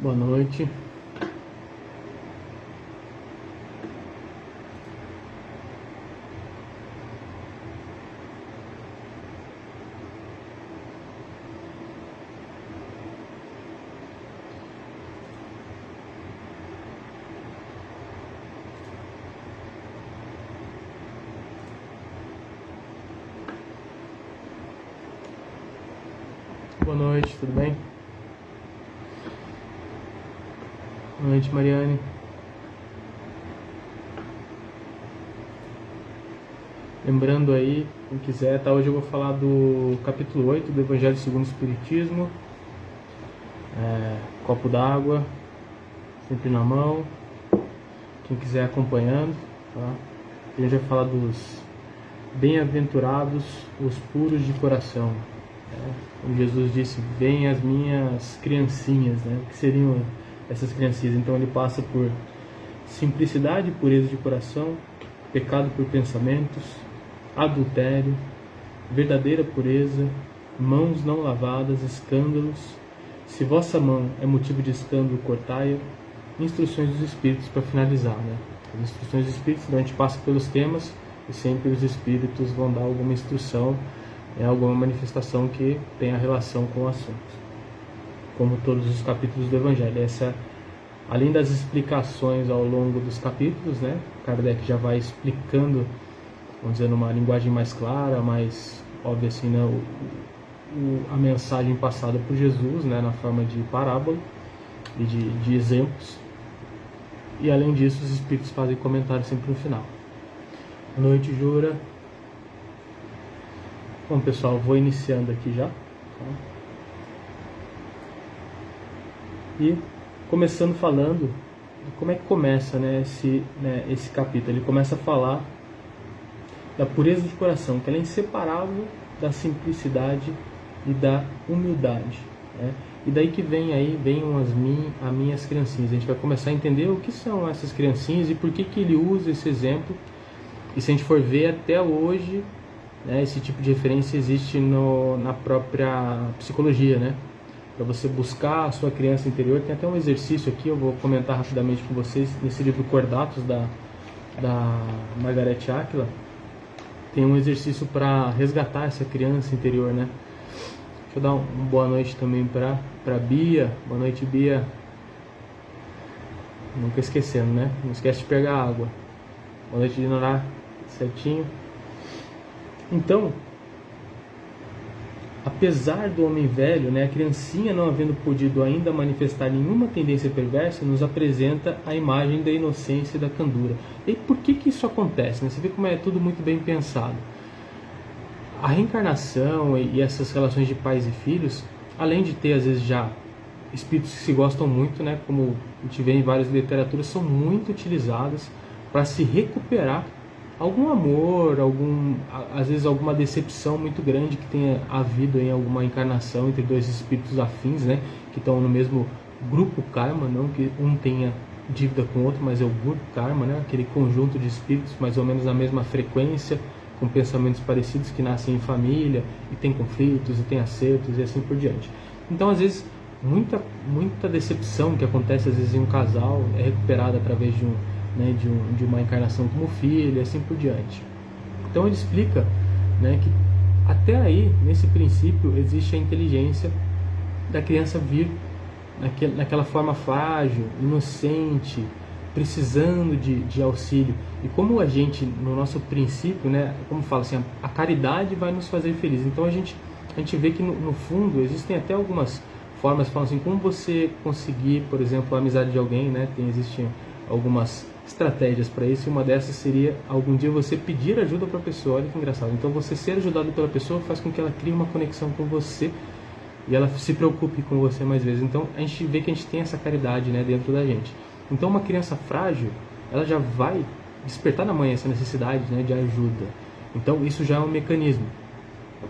Boa noite. Boa noite, tudo bem? Boa noite, Mariane. Lembrando aí, quem quiser, tá? Hoje eu vou falar do capítulo 8 do Evangelho segundo o Espiritismo. Copo d'água, sempre na mão. Quem quiser acompanhando, tá? A gente vai falar dos bem-aventurados, os puros de coração. Como Jesus disse, vem as minhas criancinhas, né? O que seriam essas criancinhas? Então ele passa por simplicidade e pureza de coração, pecado por pensamentos, adultério, verdadeira pureza, mãos não lavadas, escândalos. Se vossa mão é motivo de escândalo, cortai-a. Instruções dos Espíritos para finalizar, né? As instruções dos Espíritos, então a gente passa pelos temas e sempre os Espíritos vão dar alguma instrução, alguma manifestação que tenha relação com o assunto, como todos os capítulos do Evangelho. Além das explicações ao longo dos capítulos, né, Kardec já vai explicando, vamos dizer, numa linguagem mais clara, mais óbvia assim, né, a mensagem passada por Jesus, né, na forma de parábola e de exemplos. E além disso, os Espíritos fazem comentários sempre no final. Boa noite, Jura. Bom, pessoal, vou iniciando aqui já. E começando falando de como é que começa, né, esse capítulo. Ele começa a falar da pureza de coração, que ela é inseparável da simplicidade e da humildade, né? E daí que vem as minhas criancinhas. A gente vai começar a entender o que são essas criancinhas e por que ele usa esse exemplo. E se a gente for ver até hoje, né, esse tipo de referência existe na própria psicologia, né? Para você buscar a sua criança interior, tem até um exercício aqui, eu vou comentar rapidamente com vocês, nesse livro Cordatos da Margaret Atwood. Tem um exercício para resgatar essa criança interior, né? Deixa eu dar uma boa noite também para Bia. Boa noite, Bia. Nunca esquecendo, né? Não esquece de pegar água. Boa noite, Dinorá. Certinho. Então, apesar do homem velho, né, a criancinha não havendo podido ainda manifestar nenhuma tendência perversa, nos apresenta a imagem da inocência e da candura. E por que isso acontece, né? Você vê como é tudo muito bem pensado. A reencarnação e essas relações de pais e filhos, além de ter às vezes já espíritos que se gostam muito, né, como a gente vê em várias literaturas, são muito utilizadas para se recuperar algum amor, às vezes alguma decepção muito grande que tenha havido em alguma encarnação entre dois espíritos afins, né, que estão no mesmo grupo karma, não que um tenha dívida com o outro, mas é o grupo karma, né, aquele conjunto de espíritos mais ou menos na mesma frequência, com pensamentos parecidos, que nascem em família e tem conflitos e tem acertos e assim por diante. Então, às vezes, muita decepção que acontece às vezes em um casal é recuperada através de uma encarnação como filho e assim por diante. Então ele explica, né, que até aí, nesse princípio, existe a inteligência da criança vir naquela forma frágil, inocente, precisando de auxílio. E como a gente, no nosso princípio, né, como fala assim, a caridade vai nos fazer felizes. Então a gente vê que no fundo existem até algumas formas, falam assim, como você conseguir, por exemplo, a amizade de alguém, né, existem algumas estratégias para isso, e uma dessas seria algum dia você pedir ajuda para a pessoa. Olha que engraçado. Então você ser ajudado pela pessoa faz com que ela crie uma conexão com você e ela se preocupe com você mais vezes. Então a gente vê que a gente tem essa caridade, né, dentro da gente. Então uma criança frágil, ela já vai despertar na mãe essa necessidade, né, de ajuda. Então isso já é um mecanismo.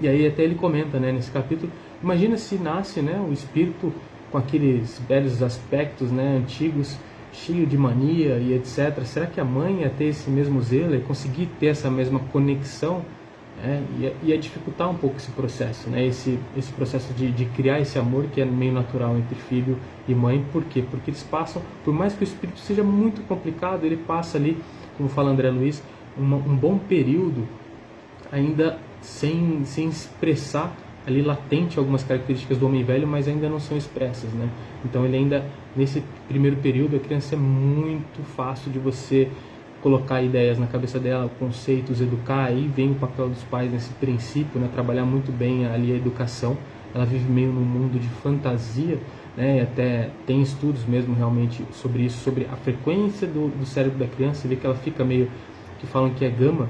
E aí até ele comenta, né, nesse capítulo, imagina se nasce, né, o espírito com aqueles velhos aspectos, né, antigos, cheio de mania e etc. Será que a mãe ia ter esse mesmo zelo e conseguir ter essa mesma conexão ia dificultar um pouco esse processo, né? Esse processo de criar esse amor que é meio natural entre filho e mãe. Por quê? Porque eles passam, por mais que o espírito seja muito complicado, ele passa ali, como fala André Luiz, um bom período ainda sem expressar ali latente algumas características do homem velho, mas ainda não são expressas, né? Então ele ainda, nesse primeiro período, a criança é muito fácil de você colocar ideias na cabeça dela, conceitos, educar. Aí vem o papel dos pais nesse princípio, né? Trabalhar muito bem ali a educação. Ela vive meio num mundo de fantasia, né? E até tem estudos mesmo realmente sobre isso, sobre a frequência do cérebro da criança. Você vê que ela fica meio, que falam que é gama,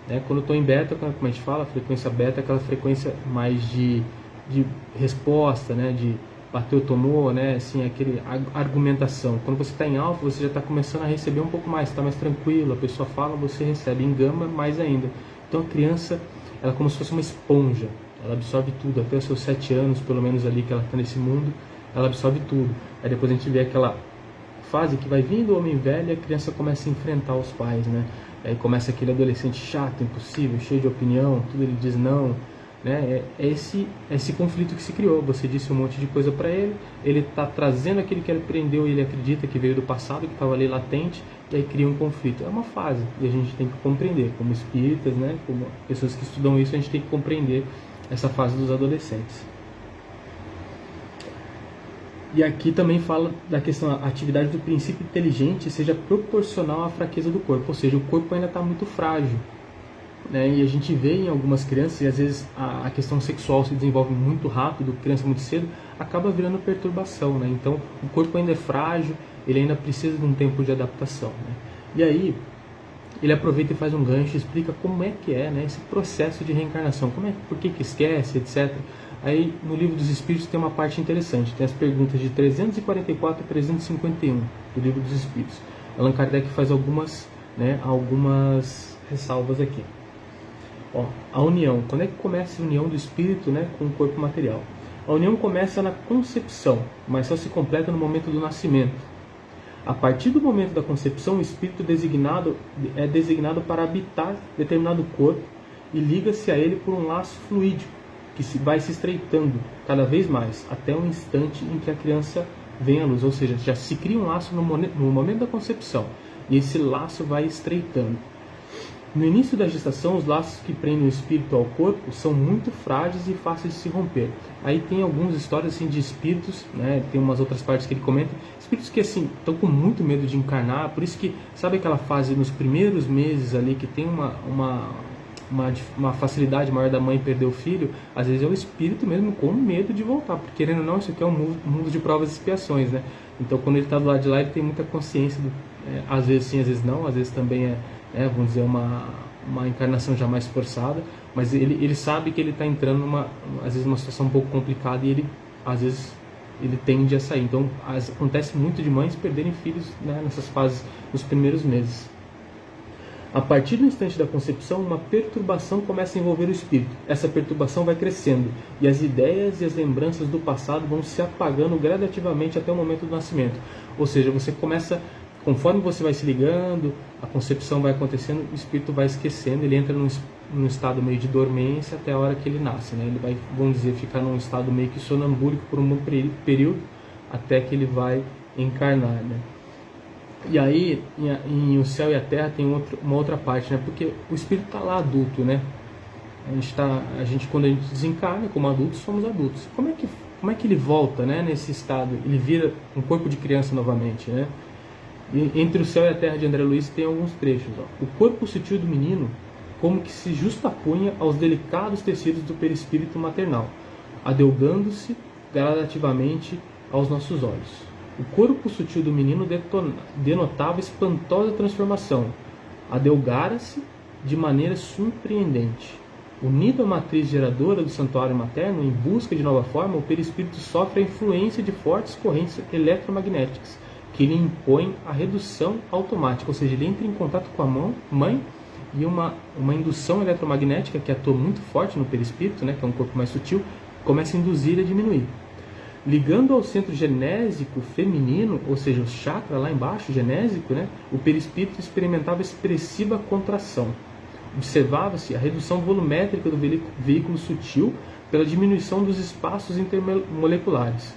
né? Quando eu estou em beta, como a gente fala, a frequência beta é aquela frequência mais de resposta, né? De bateu, tomou, né? Assim, aquele argumentação. Quando você está em alfa, você já está começando a receber um pouco mais, está mais tranquilo, a pessoa fala, você recebe. Em gama, mais ainda. Então a criança, ela é como se fosse uma esponja, ela absorve tudo, até os seus 7 anos, pelo menos ali que ela está nesse mundo, ela absorve tudo. Aí depois a gente vê aquela fase que vai vindo o homem velho e a criança começa a enfrentar os pais, né? Aí começa aquele adolescente chato, impossível, cheio de opinião, tudo ele diz não, né? É esse conflito que se criou. Você disse um monte de coisa para ele, ele está trazendo aquilo que ele aprendeu e ele acredita que veio do passado, que estava ali latente, e aí cria um conflito. É uma fase e a gente tem que compreender, como espíritas, né? Como pessoas que estudam isso, a gente tem que compreender essa fase dos adolescentes. E aqui também fala da questão, a atividade do princípio inteligente seja proporcional à fraqueza do corpo, ou seja, o corpo ainda está muito frágil, né? E a gente vê em algumas crianças, e às vezes a questão sexual se desenvolve muito rápido, criança muito cedo, acaba virando perturbação, né? Então o corpo ainda é frágil, ele ainda precisa de um tempo de adaptação, né? E aí ele aproveita e faz um gancho, explica como é que é, né, esse processo de reencarnação, por que esquece, etc. Aí no Livro dos Espíritos tem uma parte interessante, tem as perguntas de 344 e 351 do Livro dos Espíritos. Allan Kardec faz algumas ressalvas aqui. Ó, a união, quando é que começa a união do espírito, né, com o corpo material? A união começa na concepção, mas só se completa no momento do nascimento. A partir do momento da concepção, o espírito é designado para habitar determinado corpo e liga-se a ele por um laço fluídico, que vai se estreitando cada vez mais, até o instante em que a criança vem à luz. Ou seja, já se cria um laço no momento da concepção, e esse laço vai estreitando. No início da gestação, os laços que prendem o espírito ao corpo são muito frágeis e fáceis de se romper. Aí tem algumas histórias assim, de espíritos, né? Tem umas outras partes que ele comenta, espíritos que assim estão com muito medo de encarnar, por isso que, sabe aquela fase nos primeiros meses ali, que tem uma facilidade maior da mãe perder o filho, às vezes é o espírito mesmo com medo de voltar, porque querendo ou não, isso aqui é um mundo de provas e expiações, né? Então quando ele está do lado de lá, ele tem muita consciência, às vezes sim, às vezes não, às vezes também vamos dizer, uma encarnação já mais forçada, mas ele sabe que ele está entrando às vezes uma situação um pouco complicada, e às vezes ele tende a sair. Então acontece muito de mães perderem filhos, né, nessas fases, nos primeiros meses. A partir do instante da concepção, uma perturbação começa a envolver o espírito. Essa perturbação vai crescendo, e as ideias e as lembranças do passado vão se apagando gradativamente até o momento do nascimento. Ou seja, você começa, conforme você vai se ligando, a concepção vai acontecendo, o espírito vai esquecendo, ele entra num estado meio de dormência até a hora que ele nasce, né? Ele vai, vamos dizer, ficar num estado meio que sonambúlico por um bom período, até que ele vai encarnar, né? E aí, em O Céu e a Terra tem uma outra parte, né? Porque o espírito está lá adulto, né? A gente, quando a gente desencarna como adultos, somos adultos. Como é que ele volta, né, nesse estado? Ele vira um corpo de criança novamente, né? E entre O Céu e a Terra de André Luiz tem alguns trechos. Ó. O corpo sutil do menino como que se justapunha aos delicados tecidos do perispírito maternal, adelgando-se gradativamente aos nossos olhos. O corpo sutil do menino denotava espantosa transformação, adelgara-se de maneira surpreendente. Unido à matriz geradora do santuário materno, em busca de nova forma, o perispírito sofre a influência de fortes correntes eletromagnéticas, que lhe impõem a redução automática, ou seja, ele entra em contato com a mãe e uma indução eletromagnética que atua muito forte no perispírito, né, que é um corpo mais sutil, começa a induzir e a diminuir. Ligando ao centro genésico feminino, ou seja, o chakra lá embaixo, genésico, né, o perispírito experimentava expressiva contração. observava-se a redução volumétrica do veículo sutil pela diminuição dos espaços intermoleculares.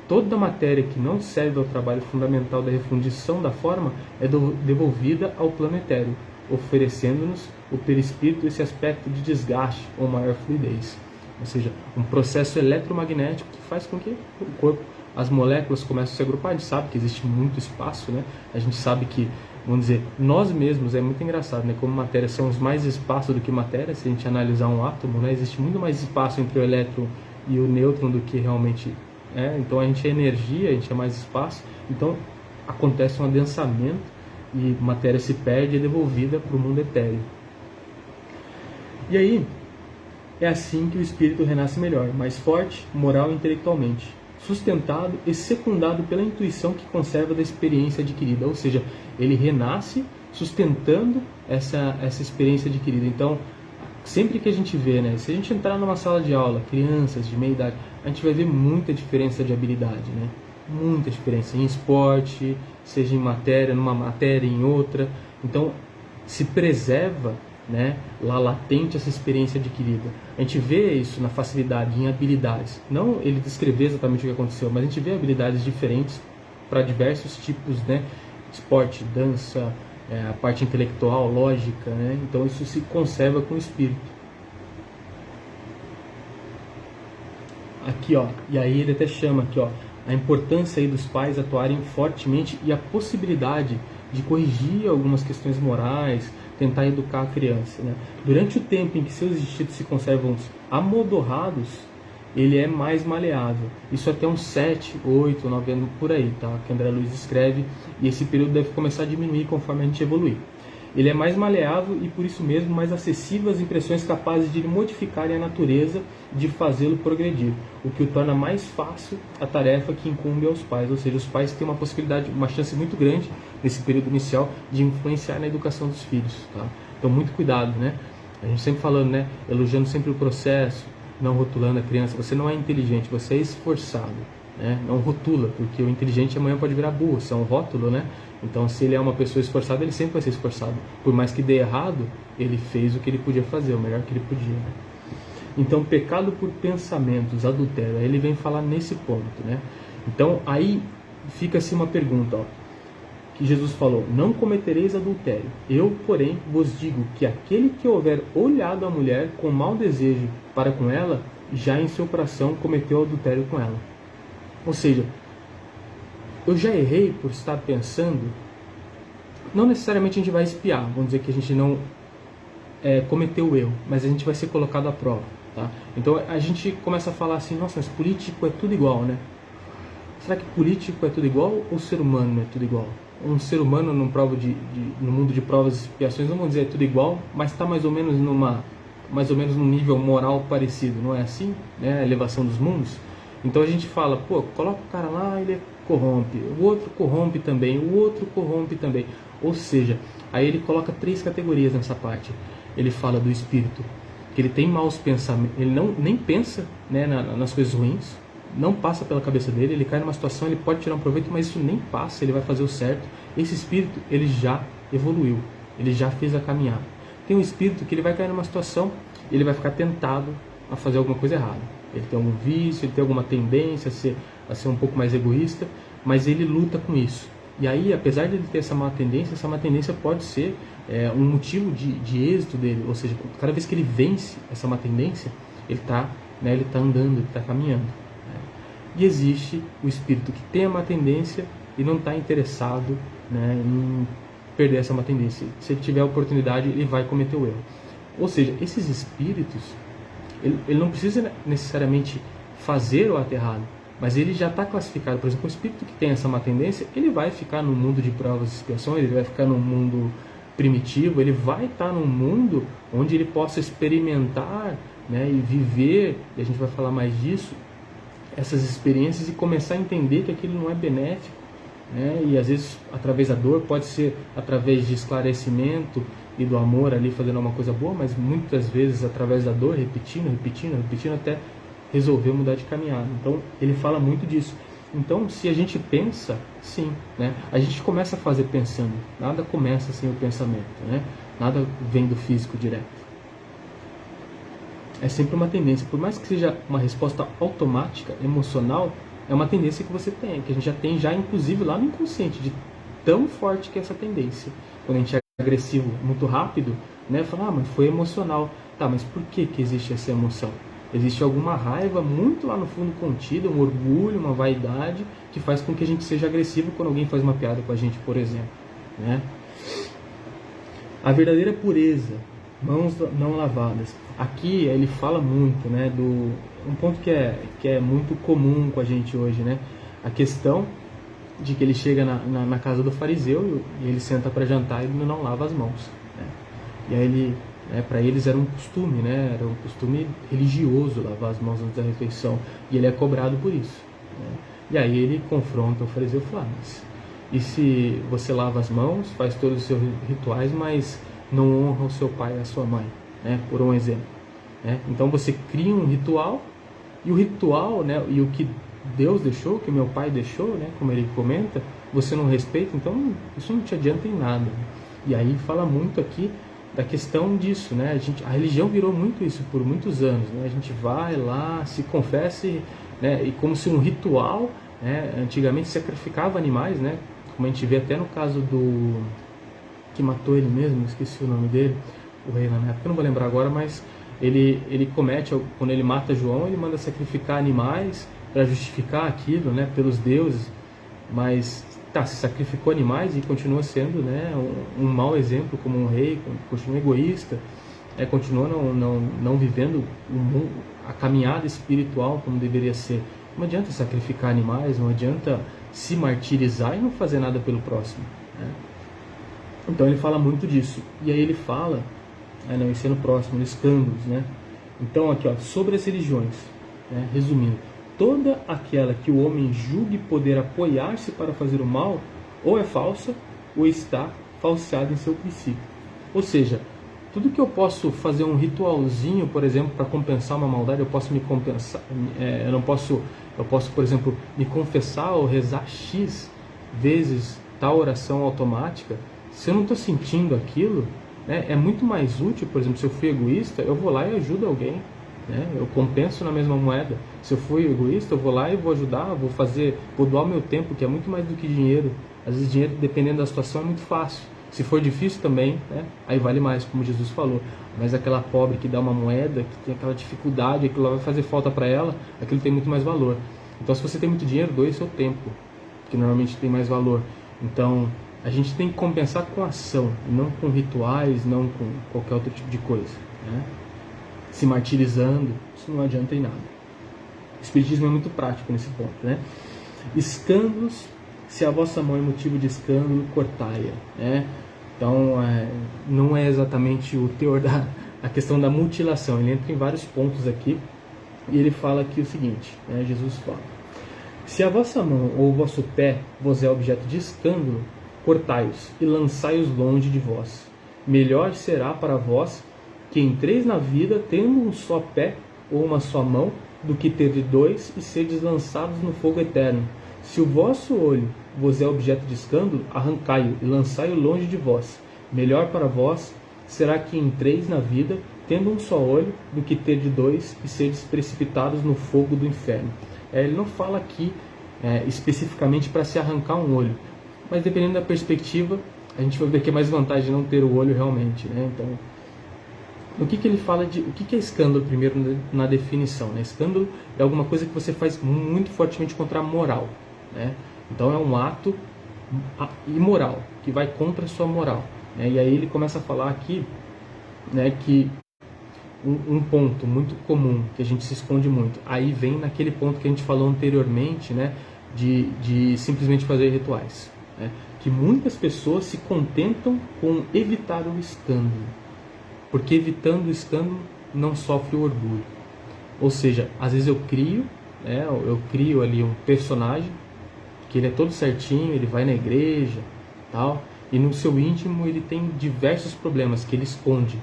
Toda matéria que não serve ao trabalho fundamental da refundição da forma é devolvida ao plano etéreo, oferecendo-nos o perispírito esse aspecto de desgaste ou maior fluidez. Ou seja, um processo eletromagnético que faz com que o corpo, as moléculas começam a se agrupar. A gente sabe que existe muito espaço, né? A gente sabe que, vamos dizer, nós mesmos, é muito engraçado, né? Como matéria somos mais espaço do que matéria. Se a gente analisar um átomo, né? Existe muito mais espaço entre o elétron e o nêutron do que realmente é. Então a gente é energia, a gente é mais espaço. Então acontece um adensamento e matéria se perde e é devolvida para o mundo etéreo. E aí, é assim que o espírito renasce melhor, mais forte, moral e intelectualmente, sustentado e secundado pela intuição que conserva da experiência adquirida. Ou seja, ele renasce sustentando essa experiência adquirida. Então, sempre que a gente vê, né, se a gente entrar numa sala de aula, crianças de meia idade, a gente vai ver muita diferença de habilidade, né? Muita diferença em esporte, seja em matéria, numa matéria, em outra. Então, se preserva, né, lá latente essa experiência adquirida. A gente vê isso na facilidade, em habilidades. Não ele descrever exatamente o que aconteceu, mas a gente vê habilidades diferentes para diversos tipos, né? Esporte, dança, a parte intelectual, lógica, né? Então isso se conserva com o espírito. Aqui, ó, e aí ele até chama aqui, ó, a importância aí dos pais atuarem fortemente e a possibilidade de corrigir algumas questões morais, tentar educar a criança, né? Durante o tempo em que seus instintos se conservam amodorrados, ele é mais maleável. Isso até uns 7, 8, 9 anos por aí, tá? Que André Luiz escreve, e esse período deve começar a diminuir conforme a gente evoluir. Ele é mais maleável e, por isso mesmo, mais acessível às impressões capazes de modificarem a natureza e de fazê-lo progredir, o que o torna mais fácil a tarefa que incumbe aos pais. Ou seja, os pais têm uma possibilidade, uma chance muito grande, nesse período inicial, de influenciar na educação dos filhos, tá? Então, muito cuidado, né? A gente sempre falando, né? Elogiando sempre o processo, não rotulando a criança. Você não é inteligente, você é esforçado, né? Não rotula, porque o inteligente amanhã pode virar burro, isso é um rótulo, né? Então, se ele é uma pessoa esforçada, ele sempre vai ser esforçado. Por mais que dê errado, ele fez o que ele podia fazer, o melhor que ele podia, né? Então, pecado por pensamentos, adultério, aí ele vem falar nesse ponto, né? Então, aí fica-se uma pergunta, ó, que Jesus falou: não cometereis adultério. Eu, porém, vos digo que aquele que houver olhado a mulher com mau desejo para com ela, já em seu coração cometeu adultério com ela. Ou seja, eu já errei por estar pensando, não necessariamente a gente vai espiar, vamos dizer que a gente não cometeu o erro, mas a gente vai ser colocado à prova, tá? Então a gente começa a falar assim: nossa, mas político é tudo igual, né? Será que político é tudo igual ou ser humano é tudo igual? Um ser humano no mundo de provas e expiações, não vamos dizer é tudo igual, mas está mais ou menos num nível moral parecido, não é assim? Né? A elevação dos mundos. Então a gente fala, pô, coloca o cara lá, ele corrompe, o outro corrompe também, o outro corrompe também. Ou seja, aí ele coloca 3 categorias nessa parte. Ele fala do espírito, que ele tem maus pensamentos, ele nem pensa, né, nas coisas ruins, não passa pela cabeça dele, ele cai numa situação, ele pode tirar um proveito, mas isso nem passa, ele vai fazer o certo. Esse espírito, ele já evoluiu, ele já fez a caminhada. Tem um espírito que ele vai cair numa situação, ele vai ficar tentado a fazer alguma coisa errada. Ele tem algum vício, ele tem alguma tendência a ser um pouco mais egoísta, mas ele luta com isso. E aí, apesar de ele ter essa má tendência pode ser um motivo de êxito dele. Ou seja, cada vez que ele vence essa má tendência, ele está andando, ele está caminhando. E existe o espírito que tem a má tendência e não está interessado, né, em perder essa má tendência. Se ele tiver a oportunidade, ele vai cometer o erro. Ou seja, esses espíritos, ele não precisa necessariamente fazer o ato errado, mas ele já está classificado. Por exemplo, o espírito que tem essa má tendência, ele vai ficar no mundo de provas e expiações, ele vai ficar no mundo primitivo, ele vai estar num mundo onde ele possa experimentar, né, e viver, e a gente vai falar mais disso, essas experiências e começar a entender que aquilo não é benéfico, né? E às vezes através da dor, pode ser através de esclarecimento e do amor ali fazendo uma coisa boa, mas muitas vezes através da dor, repetindo até resolver mudar de caminhada. Então ele fala muito disso. Então, se a gente pensa, sim, né? A gente começa a fazer pensando, nada começa sem o pensamento, né? Nada vem do físico direto. É sempre uma tendência, por mais que seja uma resposta automática, emocional, é uma tendência que você tem, que a gente já tem já inclusive lá no inconsciente, de tão forte que é essa tendência. Quando a gente é agressivo muito rápido, né, fala, mas foi emocional. Tá, mas por que existe essa emoção? Existe alguma raiva muito lá no fundo contida, um orgulho, uma vaidade, que faz com que a gente seja agressivo quando alguém faz uma piada com a gente, por exemplo, né? A verdadeira pureza, mãos não lavadas. Aqui ele fala muito, né, um ponto que é muito comum com a gente hoje, né? A questão de que ele chega na casa do fariseu e ele senta para jantar e ele não lava as mãos, né? E aí ele, para eles era um costume, né? Era um costume religioso lavar as mãos antes da refeição, e ele é cobrado por isso, né? E aí ele confronta o fariseu e fala, mas e se você lava as mãos, faz todos os seus rituais, mas não honra o seu pai e a sua mãe, né? Por um exemplo, né? Então você cria um ritual, e o ritual, né, e o que Deus deixou, que meu pai deixou, né, como ele comenta, você não respeita, então isso não te adianta em nada. E aí fala muito aqui da questão disso, né? A religião virou muito isso por muitos anos, né? A gente vai lá, se confessa, né, e como se um ritual, né, antigamente sacrificava animais, né? Como a gente vê até no caso do que matou ele mesmo, esqueci o nome dele, o rei na época, eu não vou lembrar agora, mas ele comete, quando ele mata João, ele manda sacrificar animais para justificar aquilo, né, pelos deuses, mas se sacrificou animais e continua sendo, né, um mau exemplo como um rei, continua egoísta, continua não vivendo a caminhada espiritual como deveria ser. Não adianta sacrificar animais, não adianta se martirizar e não fazer nada pelo próximo, né? Então ele fala muito disso. E aí ele fala, isso é no próximo, no escândalos, né? Então aqui, sobre as religiões, né, resumindo, toda aquela que o homem julgue poder apoiar-se para fazer o mal, ou é falsa, ou está falseada em seu princípio. Ou seja, tudo que eu posso fazer um ritualzinho, por exemplo, para compensar uma maldade, eu posso me compensar, eu posso, por exemplo, me confessar ou rezar X vezes tal oração automática. Se eu não estou sentindo aquilo, né, é muito mais útil, por exemplo, se eu fui egoísta, eu vou lá e ajudo alguém, né, eu compenso na mesma moeda. Se eu fui egoísta, eu vou lá e vou ajudar, vou doar o meu tempo, que é muito mais do que dinheiro. Às vezes dinheiro, dependendo da situação, é muito fácil. Se for difícil também, né, aí vale mais, como Jesus falou. Mas aquela pobre que dá uma moeda, que tem aquela dificuldade, aquilo vai fazer falta para ela, aquilo tem muito mais valor. Então, se você tem muito dinheiro, doe seu tempo, que normalmente tem mais valor. Então, a gente tem que compensar com ação, não com rituais, não com qualquer outro tipo de coisa, né? Se martirizando, isso não adianta em nada. O Espiritismo é muito prático nesse ponto, né? Escândalos, se a vossa mão é motivo de escândalo, cortai-a, né? Então, não é exatamente o teor da questão da mutilação. Ele entra em vários pontos aqui, e ele fala aqui o seguinte, né? Jesus fala, se a vossa mão ou o vosso pé vos é objeto de escândalo, cortai-os e lançai-os longe de vós. Melhor será para vós que entreis na vida tendo um só pé ou uma só mão, do que ter de dois e seres lançados no fogo eterno. Se o vosso olho vos é objeto de escândalo, arrancai-o e lançai-o longe de vós. Melhor para vós será que entreis na vida tendo um só olho, do que ter de dois e seres precipitados no fogo do inferno. Ele não fala aqui especificamente para se arrancar um olho, mas dependendo da perspectiva, a gente vai ver que é mais vantagem não ter o olho realmente, né? Então, o que ele fala de... O que é escândalo, primeiro, na definição, né? Escândalo é alguma coisa que você faz muito fortemente contra a moral, né? Então, é um ato imoral, que vai contra a sua moral, né? E aí ele começa a falar aqui, né, que um ponto muito comum, que a gente se esconde muito, aí vem naquele ponto que a gente falou anteriormente, né, de simplesmente fazer rituais, né? Que muitas pessoas se contentam com evitar o escândalo, porque evitando o escândalo não sofre o orgulho. Ou seja, às vezes eu crio ali um personagem que ele é todo certinho, ele vai na igreja, tal, e no seu íntimo ele tem diversos problemas que ele esconde.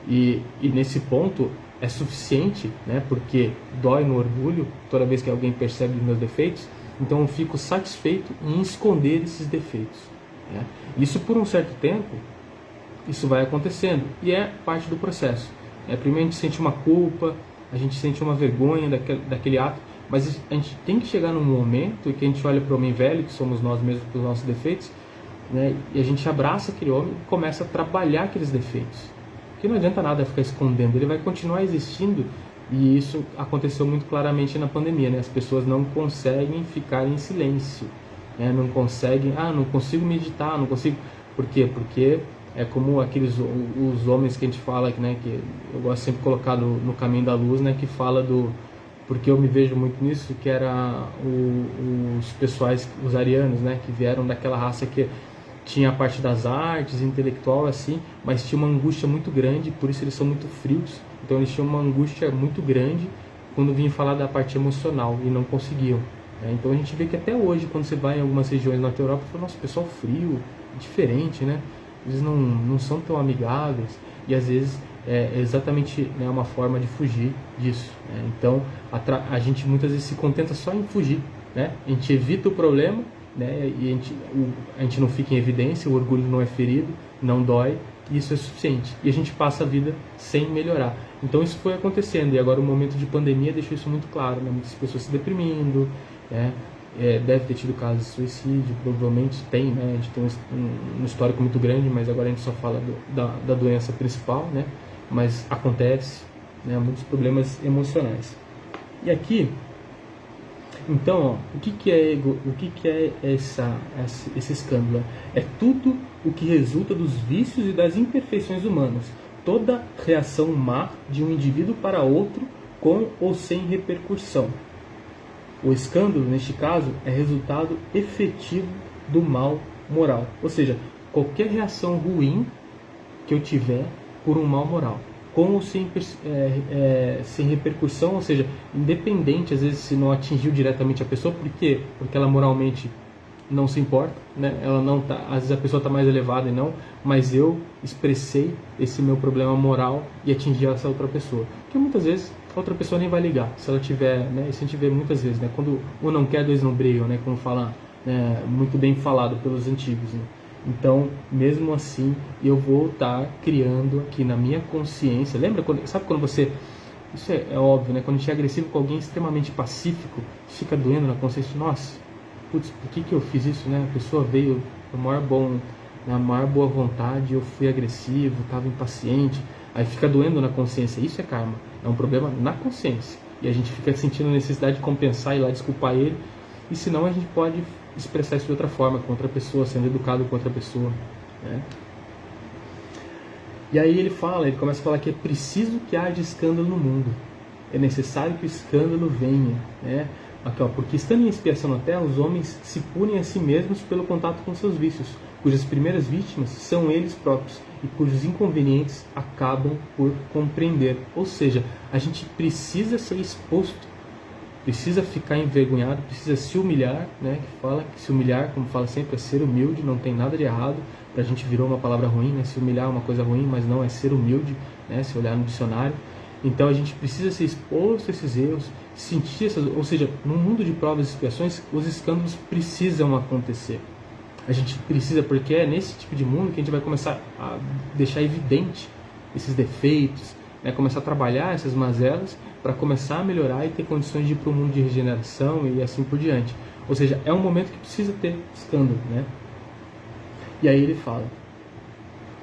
E nesse ponto é suficiente, né, porque dói no orgulho toda vez que alguém percebe os meus defeitos, então eu fico satisfeito em esconder esses defeitos, né? Isso por um certo tempo isso vai acontecendo e é parte do processo. Primeiro a gente sente uma culpa, a gente sente uma vergonha daquele ato, mas a gente tem que chegar num momento em que a gente olha para o homem velho, que somos nós mesmos, com os nossos defeitos, né, e a gente abraça aquele homem e começa a trabalhar aqueles defeitos. Porque não adianta nada ficar escondendo, ele vai continuar existindo. E isso aconteceu muito claramente na pandemia, né? As pessoas não conseguem ficar em silêncio, né? Não conseguem, não consigo meditar, não consigo. Por quê? Porque é como os homens que a gente fala, né? Que eu gosto sempre de colocar no caminho da luz, né? Que fala porque eu me vejo muito nisso, que era os pessoais, os arianos, né? Que vieram daquela raça que tinha a parte das artes, intelectual, assim, mas tinha uma angústia muito grande, por isso eles são muito frios. Então eles tinham uma angústia muito grande quando vinham falar da parte emocional e não conseguiam. Então a gente vê que até hoje, quando você vai em algumas regiões na Europa, fala, nossa, pessoal frio, diferente, né? Eles não são tão amigáveis e às vezes é exatamente, né, uma forma de fugir disso, né? Então a gente muitas vezes se contenta só em fugir, né? A gente evita o problema, né? E a gente não fica em evidência, o orgulho não é ferido, não dói, e isso é suficiente. E a gente passa a vida sem melhorar. Então isso foi acontecendo, e agora o momento de pandemia deixou isso muito claro, né? Muitas pessoas se deprimindo, né? Deve ter tido casos de suicídio, provavelmente tem, né? A gente tem um histórico muito grande, mas agora a gente só fala da doença principal, né? Mas acontece, né? Muitos problemas emocionais. E aqui, então, o que é esse escândalo? É tudo o que resulta dos vícios e das imperfeições humanas. Toda reação má de um indivíduo para outro, com ou sem repercussão. O escândalo, neste caso, é resultado efetivo do mal moral. Ou seja, qualquer reação ruim que eu tiver por um mal moral, com ou sem repercussão, ou seja, independente, às vezes, se não atingiu diretamente a pessoa. Por quê? Porque ela moralmente não se importa, né? Ela não tá, às vezes a pessoa está mais elevada e não, mas eu expressei esse meu problema moral e atingi essa outra pessoa. Porque muitas vezes a outra pessoa nem vai ligar, se ela tiver, né? Isso a gente vê muitas vezes, né? Quando um não quer, dois não brigam, né? Como fala, né? Muito bem falado pelos antigos, né? Então, mesmo assim, eu vou estar criando aqui na minha consciência. Lembra, sabe quando você... Isso é óbvio, né? Quando a gente é agressivo com alguém extremamente pacífico, fica doendo na consciência. Nossa, putz, por que eu fiz isso, né? A pessoa veio na maior boa vontade, eu fui agressivo, estava impaciente. Aí fica doendo na consciência. Isso é karma. É um problema na consciência. E a gente fica sentindo a necessidade de compensar e ir lá desculpar ele. E senão a gente pode expressar isso de outra forma, com outra pessoa, sendo educado com outra pessoa, né? E aí ele começa a falar que é preciso que haja escândalo no mundo. É necessário que o escândalo venha, né? Aqui, porque estando em expiação na terra, os homens se punem a si mesmos pelo contato com seus vícios, cujas primeiras vítimas são eles próprios e cujos inconvenientes acabam por compreender. Ou seja, a gente precisa ser exposto, precisa ficar envergonhado, precisa se humilhar, né? Que fala que se humilhar, como fala sempre, é ser humilde, não tem nada de errado. Pra gente virou uma palavra ruim, né? Se humilhar é uma coisa ruim, mas não é ser humilde, né? Se olhar no dicionário. Então a gente precisa ser exposto a esses erros, sentir essas, ou seja, no mundo de provas e expiações, os escândalos precisam acontecer. A gente precisa, porque é nesse tipo de mundo que a gente vai começar a deixar evidente esses defeitos, né? Começar a trabalhar essas mazelas para começar a melhorar e ter condições de ir para o mundo de regeneração e assim por diante. Ou seja, é um momento que precisa ter escândalo, né? E aí ele fala,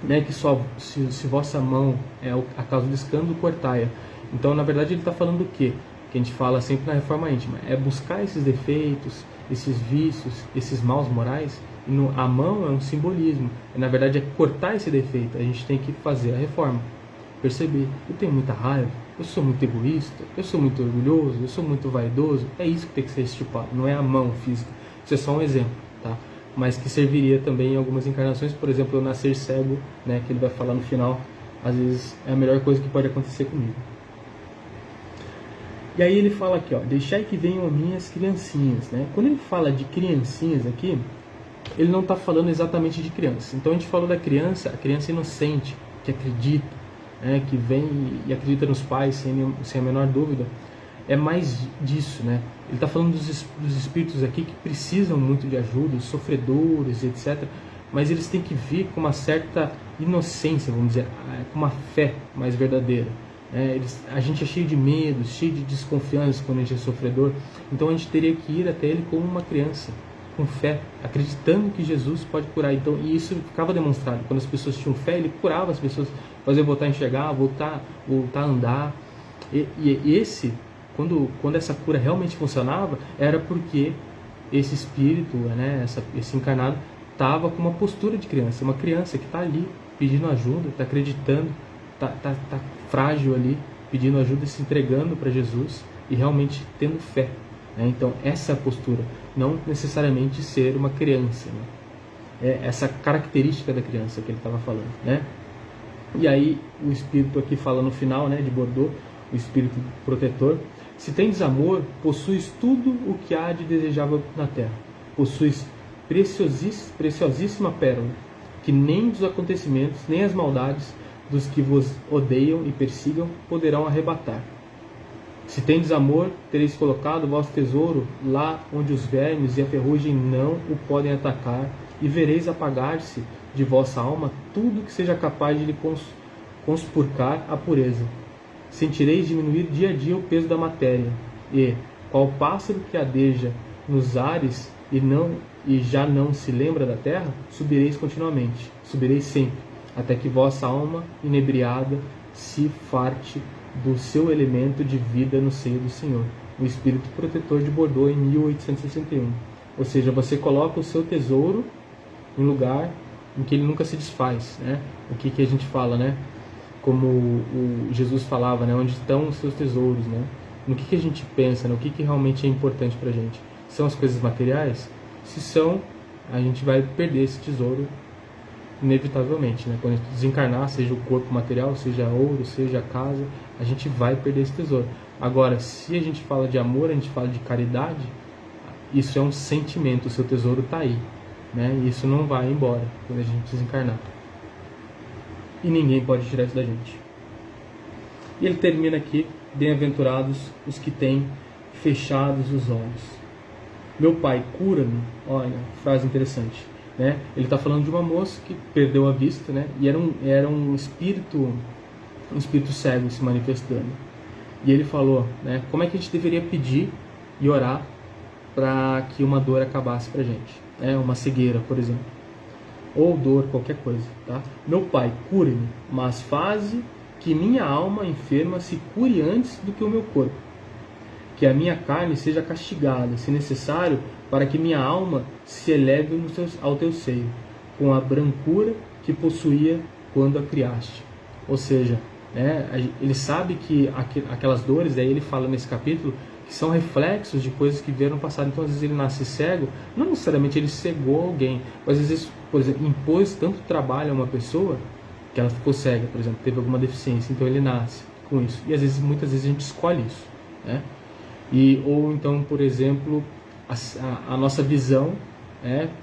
né, que se vossa mão é a causa do escândalo, cortai-a. Então, na verdade, ele está falando o quê? Que a gente fala sempre na reforma íntima. É buscar esses defeitos, esses vícios, esses maus morais. E a mão é um simbolismo. Na verdade, é cortar esse defeito. A gente tem que fazer a reforma. Perceber, eu tenho muita raiva, eu sou muito egoísta, eu sou muito orgulhoso, eu sou muito vaidoso. É isso que tem que ser estipado, não é a mão física. Isso é só um exemplo, tá? Mas que serviria também em algumas encarnações. Por exemplo, eu nascer cego, né, que ele vai falar no final, às vezes é a melhor coisa que pode acontecer comigo. E aí ele fala aqui, ó, deixai que venham a mim as criancinhas, né? Quando ele fala de criancinhas aqui, ele não está falando exatamente de crianças. Então a gente falou da criança, a criança inocente, que acredita, né, que vem e acredita nos pais sem a menor dúvida. É mais disso, né? Ele está falando dos espíritos aqui que precisam muito de ajuda, os sofredores, etc. mas eles têm que vir com uma certa inocência, vamos dizer, com uma fé mais verdadeira. A gente é cheio de medo, cheio de desconfiança quando a gente é sofredor, então a gente teria que ir até ele como uma criança, com fé, acreditando que Jesus pode curar. Então, e isso ficava demonstrado. Quando as pessoas tinham fé, ele curava as pessoas, fazia voltar a enxergar, voltar a andar. Quando essa cura realmente funcionava, era porque esse espírito, esse encarnado, estava com uma postura de criança. Uma criança que está ali pedindo ajuda, está acreditando, está frágil ali, pedindo ajuda e se entregando para Jesus e realmente tendo fé. Então, essa é a postura, não necessariamente ser uma criança. É essa característica da criança que ele estava falando. E aí, o espírito aqui fala no final, de Bordeaux, o espírito protetor: se tens amor, possuis tudo o que há de desejável na terra. Possuis preciosíssima pérola, que nem dos acontecimentos, nem as maldades dos que vos odeiam e persigam poderão arrebatar. Se tendes amor, tereis colocado o vosso tesouro lá onde os vermes e a ferrugem não o podem atacar, e vereis apagar-se de vossa alma tudo que seja capaz de lhe conspurcar a pureza. Sentireis diminuir dia a dia o peso da matéria, e, qual pássaro que adeja nos ares e já não se lembra da terra, subireis continuamente, subireis sempre, até que vossa alma inebriada se farte do seu elemento de vida no seio do Senhor. O espírito protetor de Bordeaux, em 1861. Ou seja, você coloca o seu tesouro em lugar em que ele nunca se desfaz. O que a gente fala, como o Jesus falava, onde estão os seus tesouros, no que a gente pensa, o que realmente é importante para a gente. São as coisas materiais? Se são, a gente vai perder esse tesouro inevitavelmente, quando a gente desencarnar, seja o corpo material, seja ouro, seja a casa, a gente vai perder esse tesouro. Agora, se a gente fala de amor, a gente fala de caridade, isso é um sentimento, o seu tesouro está aí, isso não vai embora quando a gente desencarnar, e ninguém pode tirar isso da gente. E ele termina aqui: bem-aventurados os que têm fechados os olhos. Meu Pai, cura-me. Olha, frase interessante. Ele está falando de uma moça que perdeu a vista, e era um espírito cego se manifestando. E ele falou, como é que a gente deveria pedir e orar para que uma dor acabasse para a gente, uma cegueira, por exemplo, ou dor, qualquer coisa, tá? Meu Pai, cura-me, mas faze que minha alma enferma se cure antes do que o meu corpo, que a minha carne seja castigada, se necessário, para que minha alma se eleve ao teu seio, com a brancura que possuía quando a criaste. Ou seja, ele sabe que aquelas dores, daí ele fala nesse capítulo, que são reflexos de coisas que vieram no passado. Então, às vezes ele nasce cego, não necessariamente ele cegou alguém, mas às vezes, por exemplo, impôs tanto trabalho a uma pessoa que ela ficou cega, por exemplo, teve alguma deficiência, então ele nasce com isso. E às vezes, muitas vezes a gente escolhe isso, ou então, por exemplo, a nossa visão,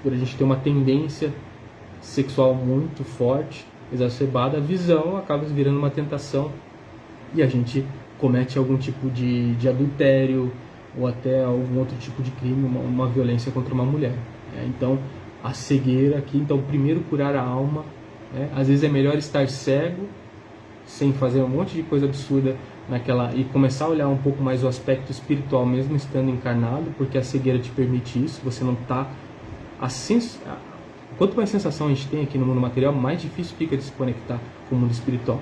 por a gente ter uma tendência sexual muito forte, exacerbada, a visão acaba virando uma tentação e a gente comete algum tipo de adultério ou até algum outro tipo de crime, uma violência contra uma mulher. Então, a cegueira aqui, então, primeiro curar a alma. Às vezes é melhor estar cego, sem fazer um monte de coisa absurda e começar a olhar um pouco mais o aspecto espiritual, mesmo estando encarnado, porque a cegueira te permite isso. Você não está... Quanto mais sensação a gente tem aqui no mundo material, mais difícil fica de se conectar com o mundo espiritual.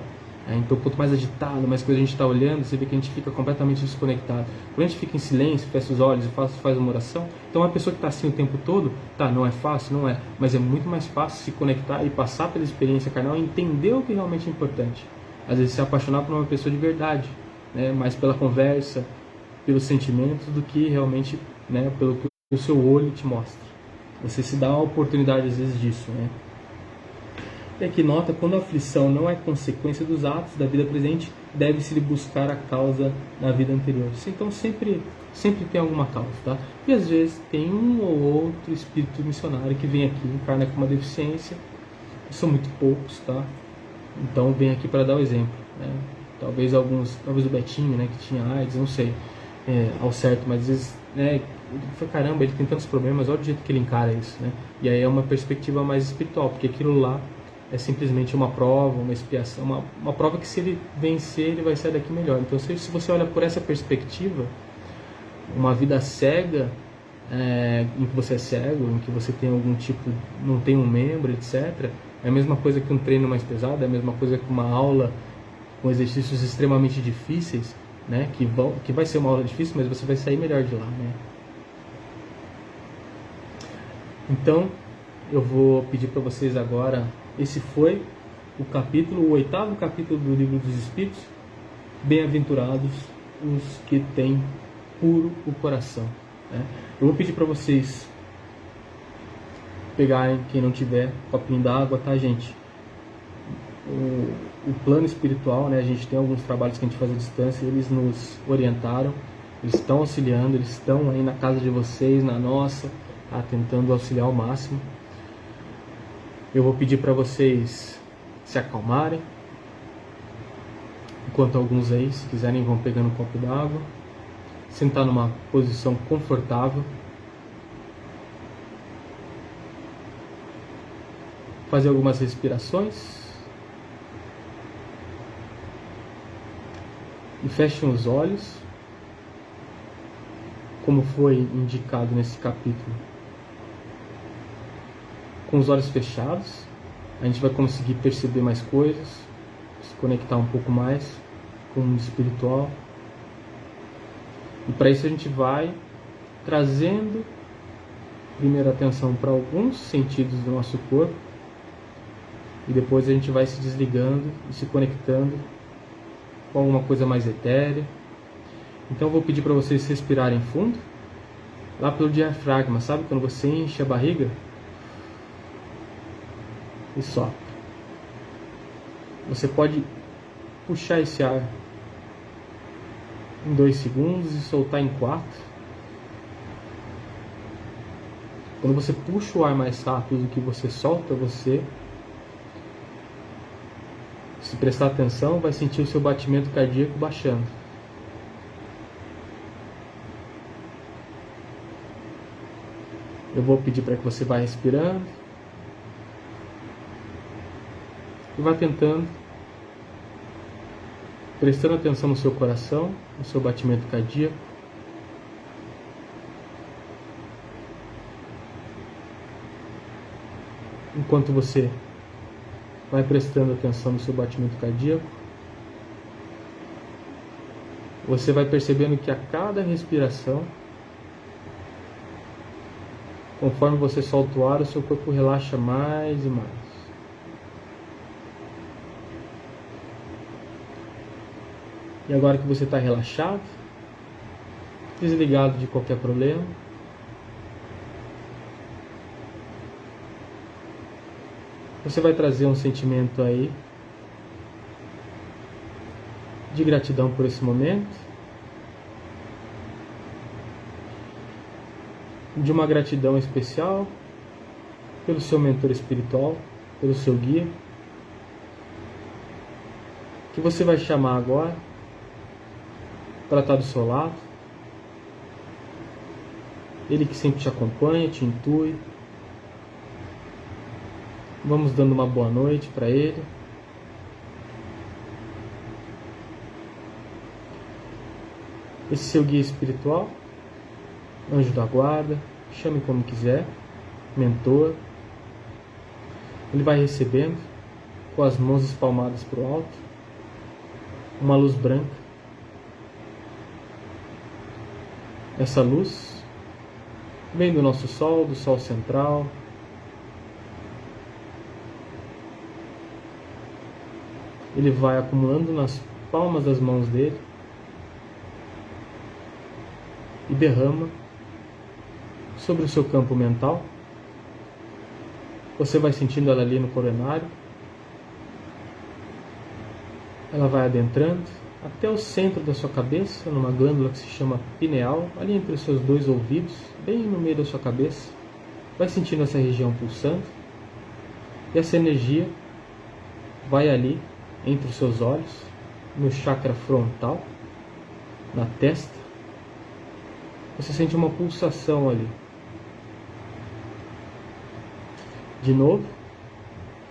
Então, quanto mais agitado, mais coisa a gente está olhando, você vê que a gente fica completamente desconectado. Quando a gente fica em silêncio, fecha os olhos e faz uma oração, então uma pessoa que está assim o tempo todo, não é fácil, não é, mas é muito mais fácil se conectar e passar pela experiência carnal e entender o que realmente é importante. Às vezes se apaixonar por uma pessoa de verdade, mais pela conversa, pelos sentimentos, do que realmente pelo que o seu olho te mostra. Você se dá a oportunidade às vezes disso. E aqui nota: quando a aflição não é consequência dos atos da vida presente, deve-se buscar a causa na vida anterior. Então sempre tem alguma causa, tá? E às vezes tem um ou outro espírito missionário que vem aqui, encarna com uma deficiência, são muito poucos, tá? Então vem aqui para dar o exemplo, Talvez o Betinho, que tinha AIDS, não sei. ao certo, mas às vezes, né, ele fala, caramba, ele tem tantos problemas, olha o jeito que ele encara isso, né? E aí é uma perspectiva mais espiritual, porque aquilo lá é simplesmente uma prova, uma expiação, uma prova que se ele vencer, ele vai sair daqui melhor. Então, se você olha por essa perspectiva, uma vida cega, em que você é cego, em que você tem algum tipo, não tem um membro, etc., é a mesma coisa que um treino mais pesado, é a mesma coisa que uma aula com exercícios extremamente difíceis, né? Que vai ser uma aula difícil, mas você vai sair melhor de lá, né? Então, eu vou pedir para vocês agora. Esse foi o oitavo capítulo do Livro dos Espíritos. Bem-aventurados os que têm puro o coração, né? Eu vou pedir para vocês pegarem, quem não tiver, copinho d'água, tá, gente? O plano espiritual, né? A gente tem alguns trabalhos que a gente faz à distância, eles nos orientaram, eles estão auxiliando, eles estão aí na casa de vocês, na nossa, tá? Tentando auxiliar ao máximo. Eu vou pedir para vocês se acalmarem, enquanto alguns aí, se quiserem, vão pegando um copo d'água, sentar numa posição confortável, fazer algumas respirações e fechem os olhos, como foi indicado nesse capítulo. Com os olhos fechados, a gente vai conseguir perceber mais coisas, se conectar um pouco mais com o mundo espiritual. E para isso a gente vai trazendo primeiro atenção para alguns sentidos do nosso corpo, e depois a gente vai se desligando e se conectando com alguma coisa mais etérea. Então eu vou pedir para vocês respirarem fundo, lá pelo diafragma, sabe? Quando você enche a barriga e solta. Você pode puxar esse ar em 2 segundos e soltar em 4. Quando você puxa o ar mais rápido do que você solta, você, se prestar atenção, vai sentir o seu batimento cardíaco baixando. Eu vou pedir para que você vá respirando e vá tentando, prestando atenção no seu coração, no seu batimento cardíaco. Enquanto você vai prestando atenção no seu batimento cardíaco, você vai percebendo que a cada respiração, conforme você solta o ar, o seu corpo relaxa mais e mais. E agora que você está relaxado, desligado de qualquer problema, você vai trazer um sentimento aí de gratidão por esse momento, de uma gratidão especial pelo seu mentor espiritual, pelo seu guia, que você vai chamar agora para estar do seu lado. Ele que sempre te acompanha, te intui. Vamos dando uma boa noite para ele. Esse seu guia espiritual, anjo da guarda, chame como quiser, mentor, ele vai recebendo com as mãos espalmadas para o alto uma luz branca. Essa luz vem do nosso Sol, do Sol central. Ele vai acumulando nas palmas das mãos dele e derrama sobre o seu campo mental. Você vai sentindo ela ali no coronário. Ela vai adentrando até o centro da sua cabeça, numa glândula que se chama pineal, ali entre os seus 2 ouvidos, bem no meio da sua cabeça. Vai sentindo essa região pulsando. E essa energia vai ali entre os seus olhos, no chakra frontal, na testa, Você sente uma pulsação ali. De novo,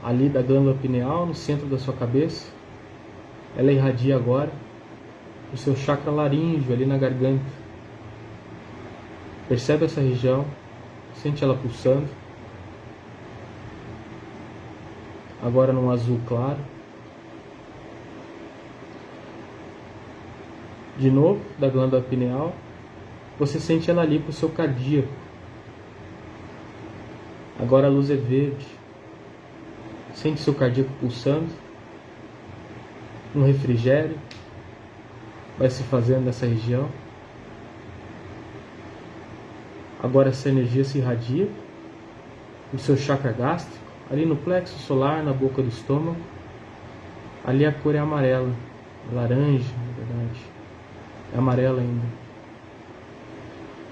ali da glândula pineal, no centro da sua cabeça, ela irradia agora o seu chakra laríngeo ali na garganta. Percebe essa região, sente ela pulsando. Agora num azul claro. De novo, da glândula pineal, você sente ela ali para o seu cardíaco. Agora a luz é verde. Sente seu cardíaco pulsando. Um refrigério vai se fazendo nessa região. Agora essa energia se irradia no seu chakra gástrico, ali no plexo solar, na boca do estômago. Ali a cor é amarela, laranja, na verdade. É amarela ainda.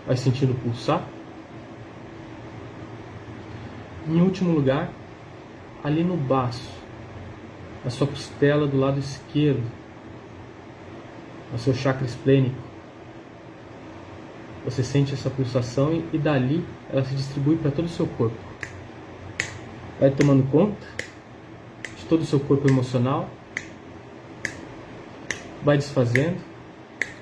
Vai sentindo pulsar. Em último lugar, ali no baço, na sua costela do lado esquerdo, no seu chakra esplênico, você sente essa pulsação e dali ela se distribui para todo o seu corpo. Vai tomando conta de todo o seu corpo emocional, vai desfazendo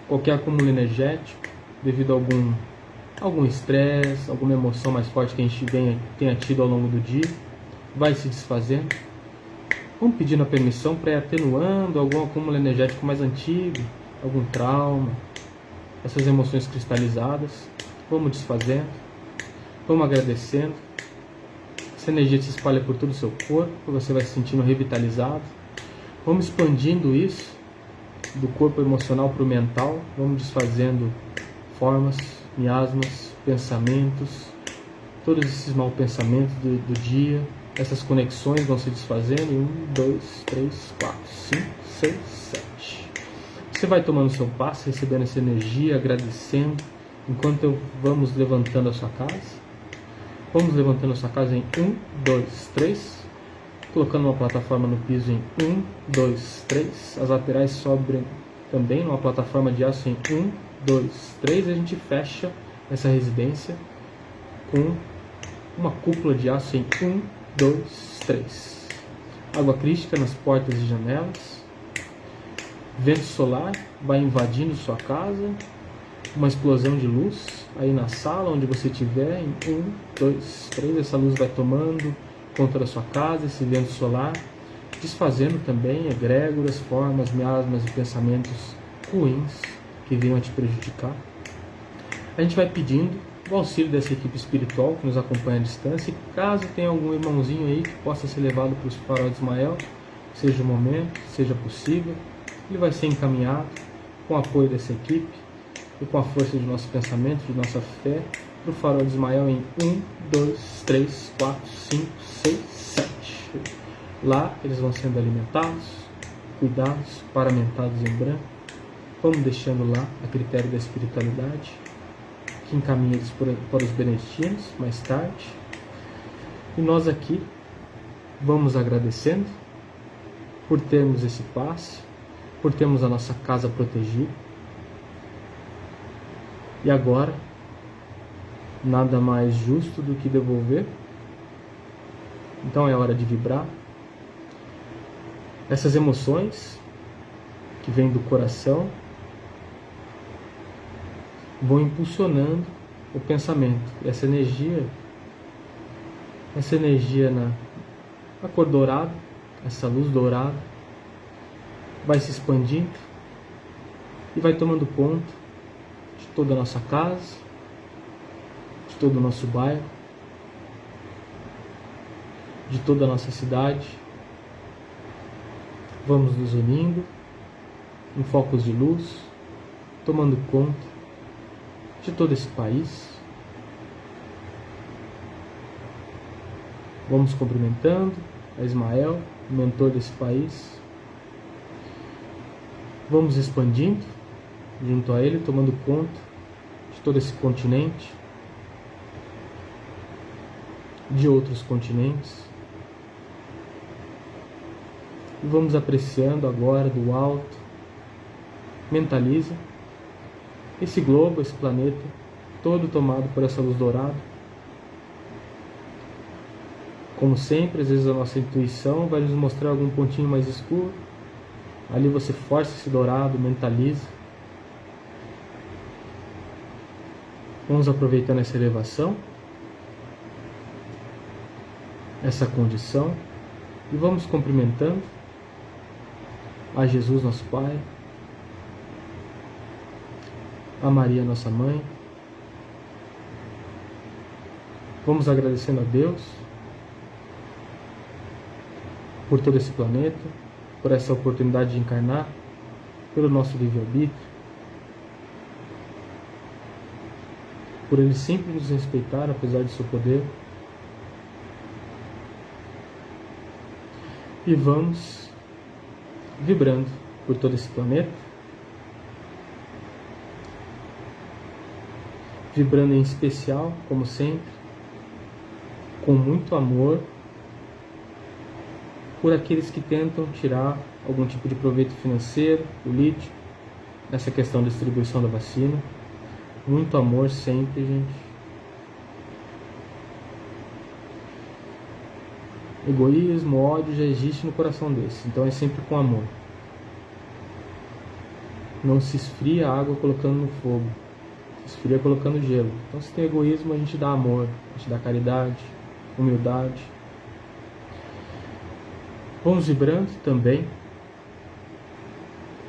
qualquer acúmulo energético devido a algum estresse, alguma emoção mais forte que a gente tenha tido ao longo do dia, vai se desfazendo. Vamos pedindo a permissão para ir atenuando algum acúmulo energético mais antigo, algum trauma, essas emoções cristalizadas. Vamos desfazendo, vamos agradecendo. Essa energia se espalha por todo o seu corpo, você vai se sentindo revitalizado. Vamos expandindo isso do corpo emocional para o mental, vamos desfazendo formas, miasmas, pensamentos, todos esses maus pensamentos do dia. Essas conexões vão se desfazendo em 1, 2, 3, 4, 5, 6, 7. Você vai tomando seu passo, recebendo essa energia, agradecendo, enquanto vamos levantando a sua casa. Vamos levantando a sua casa em 1, 2, 3. Colocando uma plataforma no piso em 1, 2, 3. As laterais sobem também numa plataforma de aço em 1, 2, 3. A gente fecha essa residência com uma cúpula de aço em 1, 2, 3. Água crística nas portas e janelas. Vento solar vai invadindo sua casa. Uma explosão de luz aí na sala onde você estiver em 1, 2, 3. Essa luz vai tomando conta da sua casa, esse vento solar, desfazendo também egrégoras, formas, miasmas e pensamentos ruins que venham a te prejudicar. A gente vai pedindo o auxílio dessa equipe espiritual que nos acompanha à distância, e caso tenha algum irmãozinho aí que possa ser levado para o farol de Ismael, seja o momento, seja possível, ele vai ser encaminhado com o apoio dessa equipe e com a força de nosso pensamento, de nossa fé, para o farol de Ismael em 1, 2, 3, 4, 5, 6, 7. Lá eles vão sendo alimentados, cuidados, paramentados em branco. Vamos deixando lá a critério da espiritualidade, que encaminha eles para os beneditinos mais tarde. E nós aqui vamos agradecendo por termos esse passe, por termos a nossa casa protegida. E agora, nada mais justo do que devolver. Então é hora de vibrar. Essas emoções que vêm do coração vão impulsionando o pensamento. E essa energia na cor dourada, essa luz dourada, vai se expandindo e vai tomando conta de toda a nossa casa, de todo o nosso bairro, de toda a nossa cidade. Vamos nos unindo em focos de luz, tomando conta de todo esse país. Vamos cumprimentando a Ismael, o mentor desse país. Vamos expandindo junto a ele, tomando conta de todo esse continente, de outros continentes. E vamos apreciando agora do alto. Mentaliza esse globo, esse planeta, todo tomado por essa luz dourada. Como sempre, às vezes a nossa intuição vai nos mostrar algum pontinho mais escuro. Ali você força esse dourado, mentaliza. Vamos aproveitando essa elevação, essa condição, e vamos cumprimentando a Jesus, nosso Pai, a Maria, nossa Mãe. Vamos agradecendo a Deus por todo esse planeta, por essa oportunidade de encarnar, pelo nosso livre-arbítrio, por Ele sempre nos respeitar, apesar de seu poder. E vamos vibrando por todo esse planeta, vibrando em especial, como sempre, com muito amor, por aqueles que tentam tirar algum tipo de proveito financeiro, político, nessa questão da distribuição da vacina. Muito amor sempre, gente. Egoísmo, ódio já existe no coração desse, então é sempre com amor. Não se esfria a água colocando no fogo, se esfria colocando gelo. Então, se tem egoísmo, a gente dá amor, a gente dá caridade, humildade. Vamos vibrando também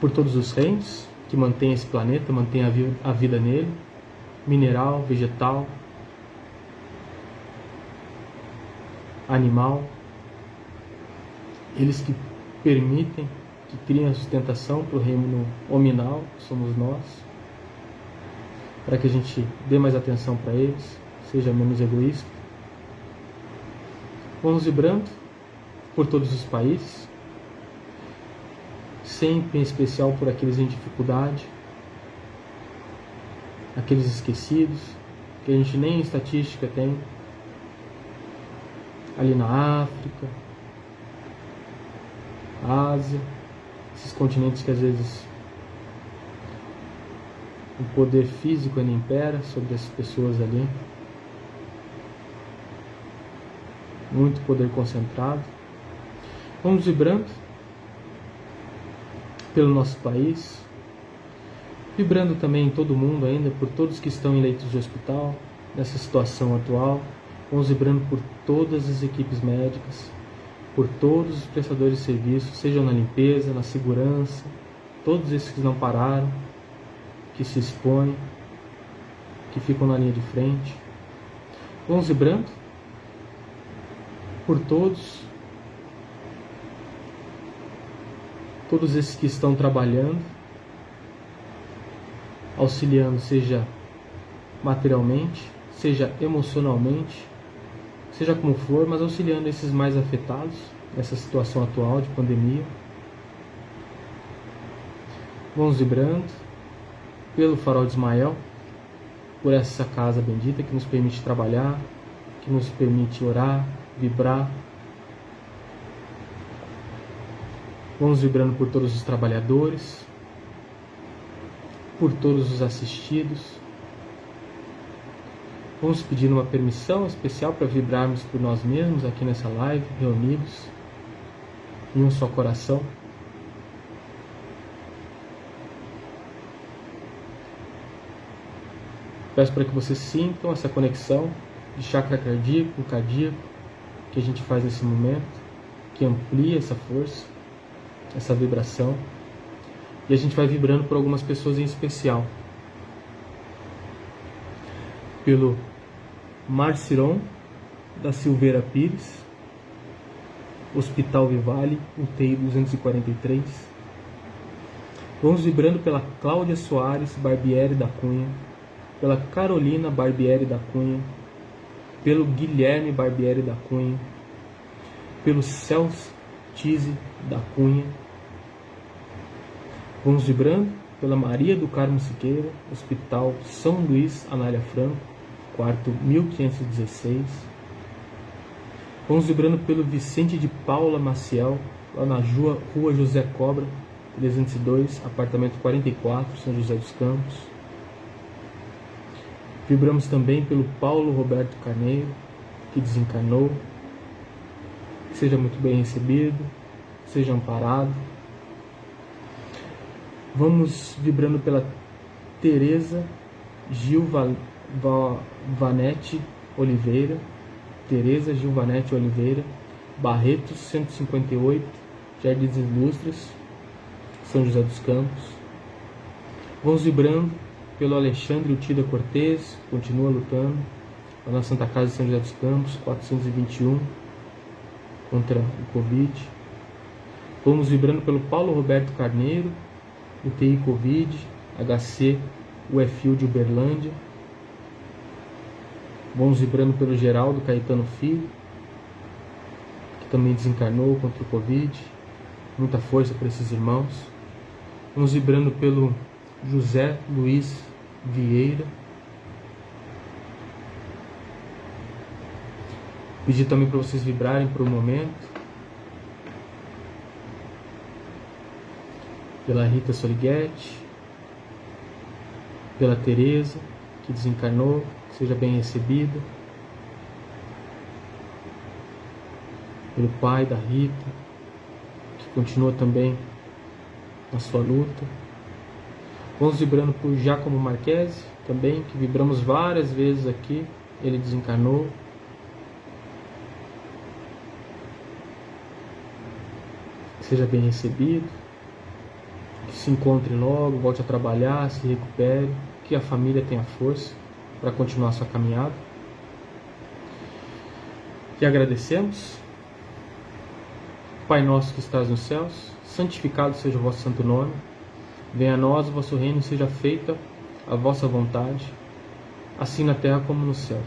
por todos os reinos que mantêm esse planeta, mantêm a vida nele, mineral, vegetal, animal, eles que permitem, que criam a sustentação para o reino hominal, que somos nós, para que a gente dê mais atenção para eles, seja menos egoísta. Vamos vibrando por todos os países, sempre em especial por aqueles em dificuldade, aqueles esquecidos, que a gente nem em estatística tem, ali na África, Ásia, esses continentes que às vezes o poder físico ainda impera sobre as pessoas ali, muito poder concentrado. Vamos vibrando pelo nosso país, vibrando também em todo mundo ainda, por todos que estão em leitos de hospital, nessa situação atual. Vamos vibrando por todas as equipes médicas, por todos os prestadores de serviços, sejam na limpeza, na segurança, todos esses que não pararam, que se expõem, que ficam na linha de frente. Vamos vibrando por todos esses que estão trabalhando, auxiliando, seja materialmente, seja emocionalmente, seja como for, mas auxiliando esses mais afetados nessa situação atual de pandemia. Vamos vibrando pelo Farol de Ismael, por essa casa bendita que nos permite trabalhar, que nos permite orar, vibrar. Vamos vibrando por todos os trabalhadores, por todos os assistidos. Vamos pedir uma permissão especial para vibrarmos por nós mesmos aqui nessa live, reunidos em um só coração. Peço para que vocês sintam essa conexão de chakra cardíaco com cardíaco que a gente faz nesse momento, que amplia essa força, essa vibração. E a gente vai vibrando por algumas pessoas em especial. Pelo Marciron da Silveira Pires, Hospital Vivale, UTI 243. Vamos vibrando pela Cláudia Soares Barbieri da Cunha, pela Carolina Barbieri da Cunha, pelo Guilherme Barbieri da Cunha, pelo Celso Tise da Cunha. Vamos vibrando pela Maria do Carmo Siqueira, Hospital São Luís Anália Franco, quarto 1516. Vamos vibrando pelo Vicente de Paula Maciel, lá na Rua José Cobra, 302, apartamento 44, São José dos Campos. Vibramos também pelo Paulo Roberto Carneiro, que desencarnou. Seja muito bem recebido, seja amparado. Vamos vibrando pela Tereza Gilvanete Oliveira, Tereza Gilvanete Oliveira, Barretos 158, Jardins Ilustres, São José dos Campos. Vamos vibrando pelo Alexandre Utida Cortez, continua lutando, lá na Santa Casa de São José dos Campos, 421, contra o Covid. Vamos vibrando pelo Paulo Roberto Carneiro, UTI Covid, HC, UFU de Uberlândia. Vamos vibrando pelo Geraldo Caetano Filho, que também desencarnou contra o Covid. Muita força para esses irmãos. Vamos vibrando pelo José Luiz Vieira. Pedir também para vocês vibrarem por um momento. Pela Rita Sorighetti, pela Tereza, que desencarnou, seja bem recebida. Pelo pai da Rita, que continua também na sua luta. Vamos vibrando por Giacomo Marchese, também, que vibramos várias vezes aqui, ele desencarnou. Seja bem recebido. Que se encontre logo, volte a trabalhar, se recupere, que a família tenha força para continuar sua caminhada. E agradecemos. Pai nosso que estás nos céus, santificado seja o vosso santo nome. Venha a nós o vosso reino e seja feita a vossa vontade, assim na terra como nos céus.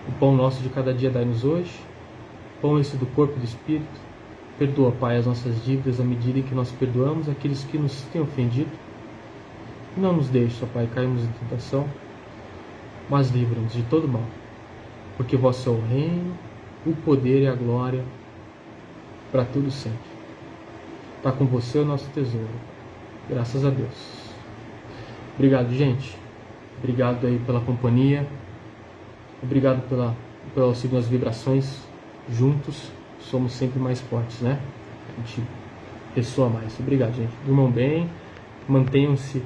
O pão nosso de cada dia dai-nos hoje, pão esse do corpo e do Espírito. Perdoa, Pai, as nossas dívidas à medida em que nós perdoamos aqueles que nos têm ofendido. E não nos deixe, ó Pai, cairmos em tentação, mas livra-nos de todo mal. Porque vosso é o reino, o poder e a glória para tudo sempre. Está com você o nosso tesouro. Graças a Deus. Obrigado, gente. Obrigado aí pela companhia. Obrigado pelo auxílio nas vibrações. Juntos somos sempre mais fortes, né? A gente ressoa mais. Obrigado, gente. Durmam bem. Mantenham-se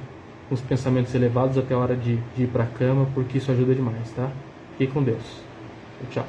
com os pensamentos elevados até a hora de ir para a cama, porque isso ajuda demais, tá? Fique com Deus. Tchau.